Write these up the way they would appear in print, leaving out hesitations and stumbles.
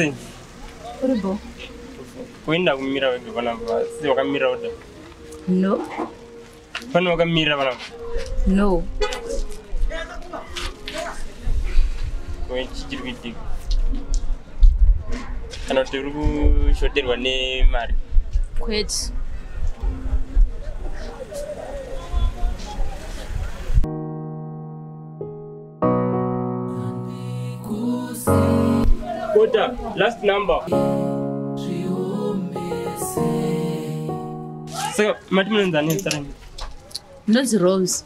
Use. Uribo. Kuenda kumira wege bana ba. Si wakamira oda. No. Pano wakamira bana. No. Kwe chichiri kuitika. Kana tiri kushoterwa nemari. Kweti. Kota, last number. So, mati mnanzani mtarangi? Ndozi Rose.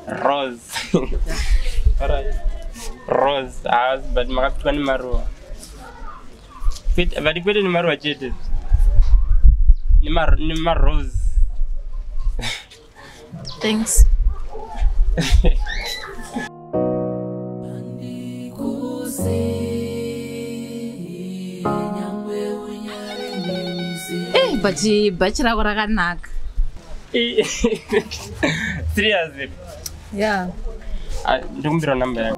Rose. Alright. Rose. But makapitwa ni maruwa. But kwete ni maruwa chete. Ni Rose. Thanks. But bachira rakanaka. Seriously? Yeah. Ndikumbira number yangu.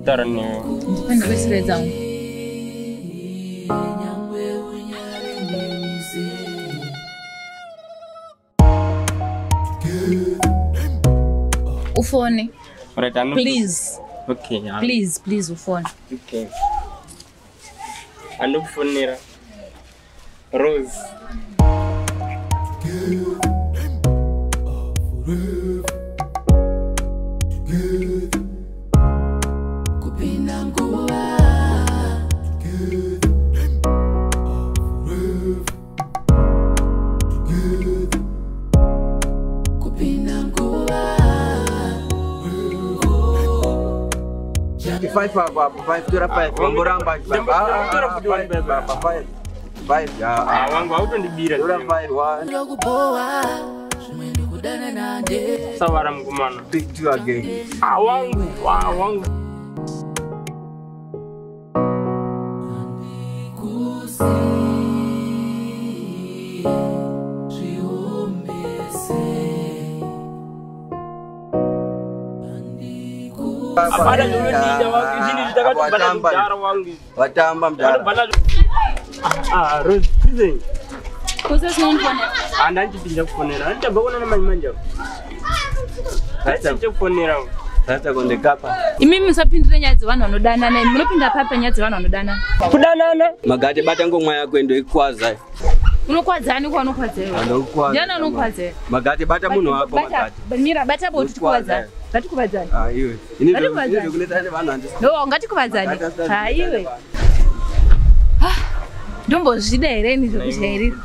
Tara niwe. Ndipenda kwesireza wangu. Ufone. Alright, please. Okay, yeah. Please ufone. Okay. Andokufonera. Rose. Five, Bamboramba, five, Wangu hautondibira. Sawara mkumana. Pick two again. Wangu. Apana ndio wangu zini zitakatubana mdara wangu. Watamba mdara. Rose, kize. Kuza sinonfone. Andanchipinja kufonera. Ndabakona namanyimanja. Sasa kufonera. Sasa konde kapa. Imimi musapindire nyadzi vanhu vanodanana. Munopinda papa nyadzi vanhu vanodanana. Kudanana. Magate bata ngomwa yako ndo ikwaza. Unokwadzani kwa unokwadzera. Anokwaza. Ndiana unokwadzera. Magate bata munhu wako magate. Mira bata bo tukwadzana. Ngatikuvadzani. Iwe. Ini kuleta vanhu andi. No, ngatikuvadzani. Iwe. Ndombozvida here nizvokuchairira.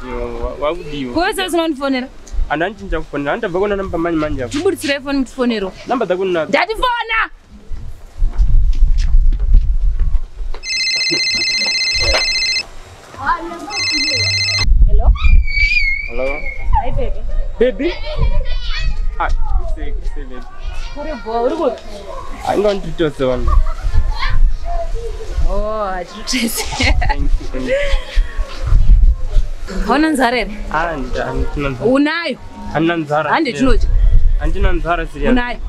Wakudiwa. Kuwese sinondifonera. Andanchinja kufonera. Ndabakona namba manja. Ndiburitsire foni mutifonero. Namba dzako nadzo. Ndatifona. Hello? Hello? Hi baby. Baby? Kise baby. Uri good. I'm going to toss one. Oh, atitese. Thank you. Hauna nzara here? Unayo? Handina nzara. Hande tinodya. Handina nzara serious. Unayo?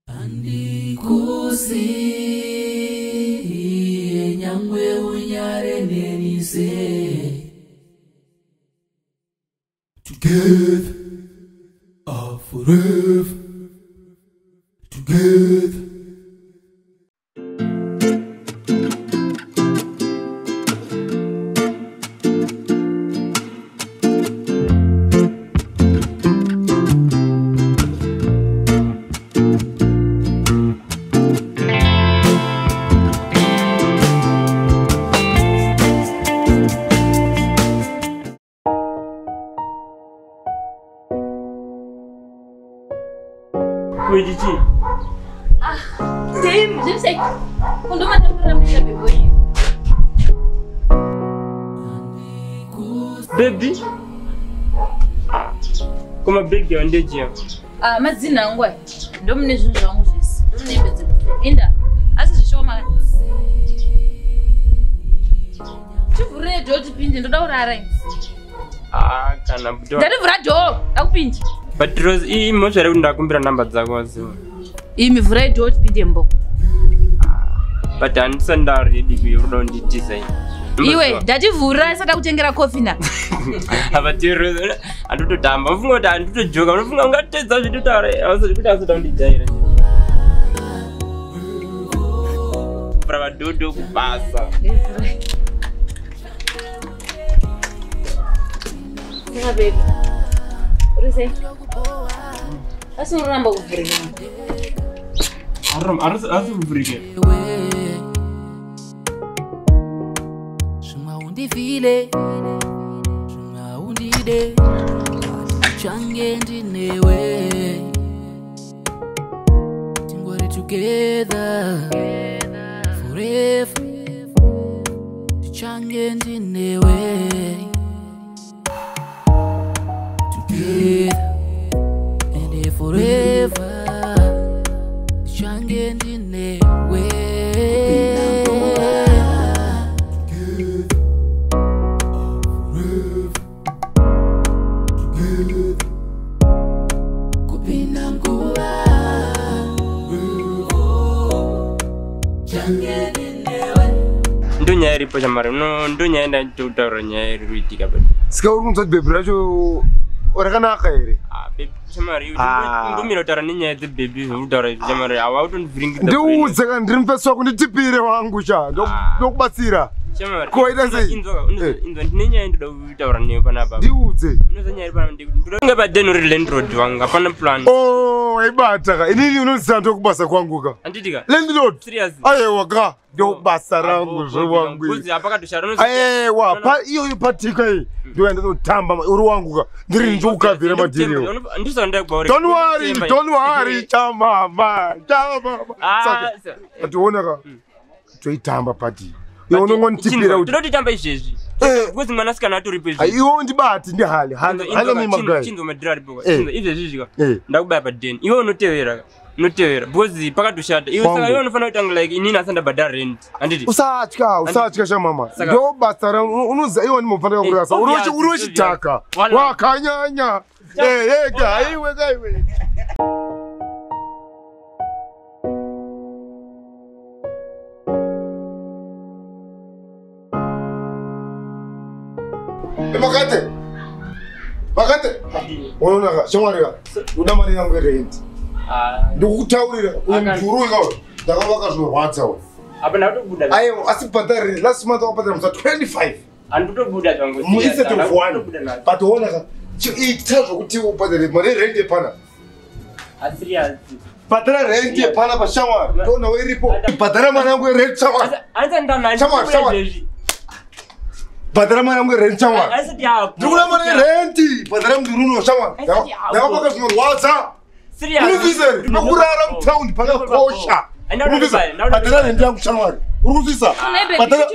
Andikusiye Together, are forever. Together. Baby, como baby onde dia? Mazina ngwa. Ndo mne zvinhu zvangu zvese. Ndo mne bedzi. Inda. Asi zvishoma. Chivhurire dho tipinde ndoda kurara. Kana budo. Ndarivhura dho. Akupinde. But Rose, I mozvere kuti ndakumbira namba dzako waziva. Mivhura dho tipinde mbo. But handisanda ready kuyoda undi design. Iwe ndativhura saka kutengera coffee na. Abatiro andototamba ufunga kuti andotojoka unofunga ungatedza zvitotare awuzi kuti asota undijaira para vadodo kubasa Yeah baby. What is it? Asi uramba kuvhurika. Arasi kuvhurika. Undifile Shunga undide Change ndinewe Tingore together Forever Change ndinewe Together And forever Change ndinewe Ndonya iripo chamari ndonya enda nditaura nyaya iri kuitika but sika uri kunzwa baby racho rakanaka here baby chamari ndomira kutaura nenyaya dzebaby zvokutaura chamari hawautonivhiringidza ndiudze kana ndiri mufesi wako nditipire wangu cha ndokubatsira koita sei inzwa ndine nyaya ndoda kutaura newe panapa ndiudze unoza nyaya iri panapa ndoda kunge paden uri landlord wangu hapana plan waibata ka inini unoziva ndokubasa kwangu ka anditika landlord serious aiwa ka ndokubasa rangu zvewangu aiwa iyoyo patika iyi ndoenda ndotamba uri wangu ka ndiri ndokukabvira madhiriwo don't worry chamama ationa ka toitamba pati iwe unongonitipira kuti tinotitamba izvezvi because mwana sikana atoripo iwe ndibati ndihali chinzo madhira aripo izvezvi zvika ndakubaya padeni iwe unotevera because pakatoshata iwe saka iwe unofanira kutanga like inini asandabhadhara rent handiti usatya chamama ndobasa unoziva iwe ndimofanira kurasa uri wechidhaka wakanyanya ega iwe kaiwe Makate unoona shamwari uda mari yangu rent ndikutaurira umdhuru ikawo ndakavaka zvinorwadza we apana kutobuda aiwa asi bhadhari last month wakabhadhara musa 25 anditobuda zvangu muise to 1 but uona ka ita zvokuti ubhadhare mari rent yepana asirias bhadhara rent yepana pashamwari ndona weiripo bhadhara mari yangu rent shamwari shamwari Badara mara mungu rent chamwa. Ndikula mara renti. Badara mungu runo chamwa. Ndakapaka zvinorwadza. Unozvisa ndikurara mutown pana kosha. Unozvisa badara renti yangu chamwa. Uri kuzvisa. Badara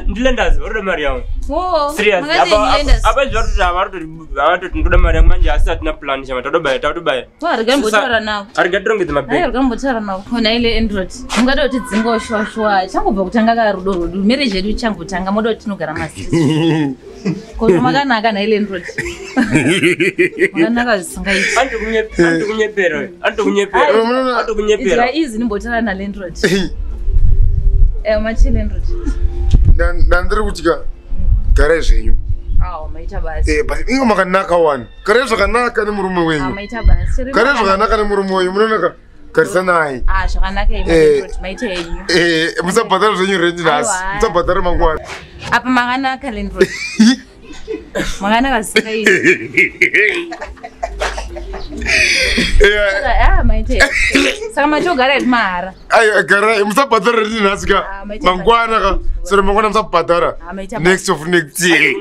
ndilendazi uri mari yangu. Serious. Apa zvaruti ndoda mari yangu manje asi atina plan chama todobaya. Arigambotaura nawo. Arigatirongedza mabhegi. Arigambotaura nawo. Kona ile Android. Ungada kuti dzingo shwa changobva kutanga ka rudo marriage yedu changotanga moda kuti tinogara masisi. Kona makanaka na ile Android. Makanaka zisingaiti. Antokunyepera. Izi nimbotaura na Android. Machile Android. Nandiri kutika gara zvenyu maita basi. But inga makanaka one. Kare zvakanaka nemurume wenyu. Maita basi. Kare zvakanaka nemurume wenyu munonaka karisanai. Zvakanaka Endrod maita henyu. Musabhadhara zvenyu rent nhasi. Musabhadhara mangwana. Apa makanaka Endrod. Makanaka sei. Maita. Saka machogara mara. Gara musabhadhara rent nhasi ka. Mangwana ka. Sero mangwana musabhadhara. Next of next year.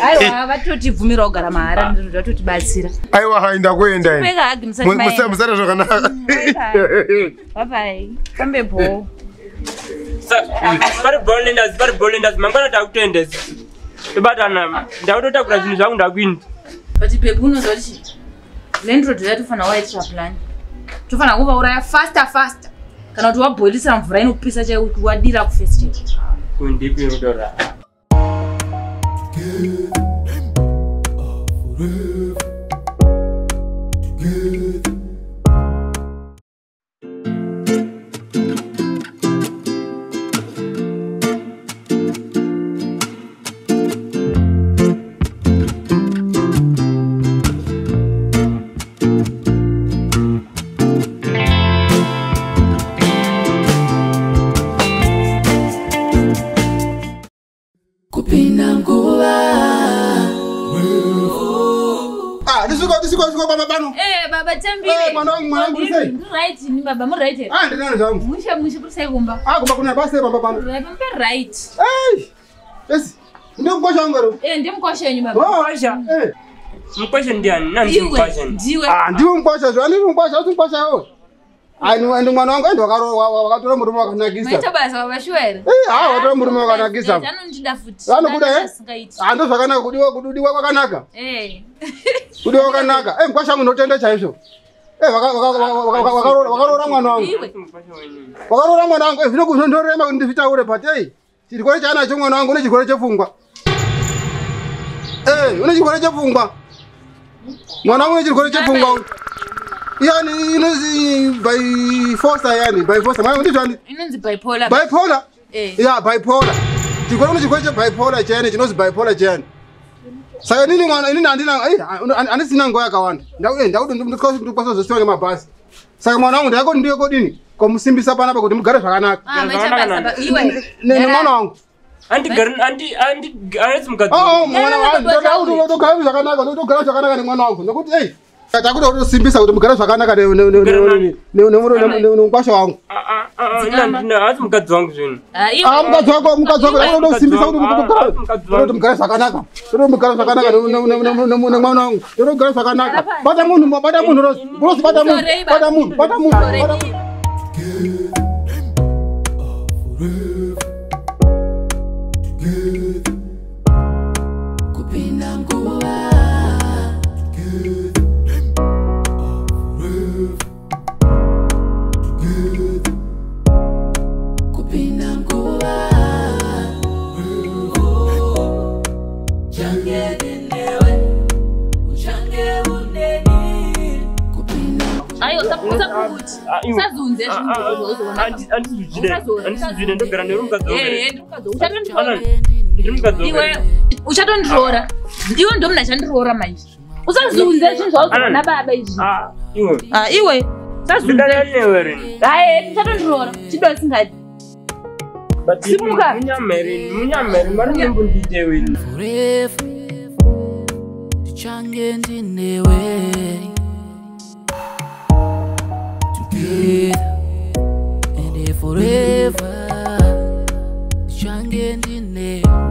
Aiwa vatotibvumira kugara mahara ndozvatotibatsira. Aiwa hainda kuenda ini. Peka hagi musati musara zvakanaka. Bye. Kambepo. Pari bolenders mangwana takutendeza. Ibatana ndautotakura zvinhu zvangu ndakuinda. But Pepu unozwa kuti Endrod yatofana waitira plan. Tofana kuva uraya faster. Kana kuti wabhoilisa mvura inopisa chaiyo kuti wadira kufestival. Kundipi rudora. Baba Tambile. Mwana sei? Right ni baba mu right. Ndinani zangu. Mushe kusai kumba. Kumba kuna basi baba bana. Baba right. Yes. Ndio mkosha ngaro. Ndimkosha nyu baba. Mkosha. Mkosha ndiani? Nani mkosha? Ndiwe. Ndiwe mkosha zvo. Ani mkosha, usimkosha ho. Ndo mwana wangu ndo wakatora murume wakanakisa. Maita basa baba shwere. Watora murume wakanakisa. Anondida futi. Anokuda ando zvakanaka kudiwa kwakanaka. Kudiwa kwakanaka. Mkosha wangu ndotenda chaizvo. Wakarora mwana wangu. Wakarora mwana wangu. Zvino kuzondorema kuti ndivitaure pati. Chirwere chaanacho mwana wangu nechirwere chepfungwa. Une chirwere chepfungwa. Mwana wangu nechirwere chepfungwa. Yani inozi by force yani by force mwana ndizvani inonzi bipolar bipolar chikoro chikweche bipolar chene chinozi bipolar chene saka nini mwana inini andina anisina ngoya yakawanda ndaudo ndikwaso zosiwa ngemabhasi saka mwana wangu ndako ndiyo kodini komusimbisa panapa kuti mugare zvakanaka nemwana wangu ndogara zvakanaka nemwana wangu nekuti takuda kutosimbisa kuti mugare zvakanaka nemukwasha wangu. Asi mukadzi wangu zvino. Mukadzi wako ndakuda kusimbisa kuti mugare zvakanaka. Toda mugare zvakanaka nemwana wangu. Toda kugare zvakanaka. Bata munhu Rosi. Rosi bata munhu. Uchatondorora. Iwe ndo mna chandorora manje. Usazunze zvinhu zvauzona baba izvi. Iwe. Usazunze newe. Uchatondorora. Chido singadi. Simuka. Munyameri mari mbundite wini. Forever. Change ndinewe. Together. And forever. Change ndinewe.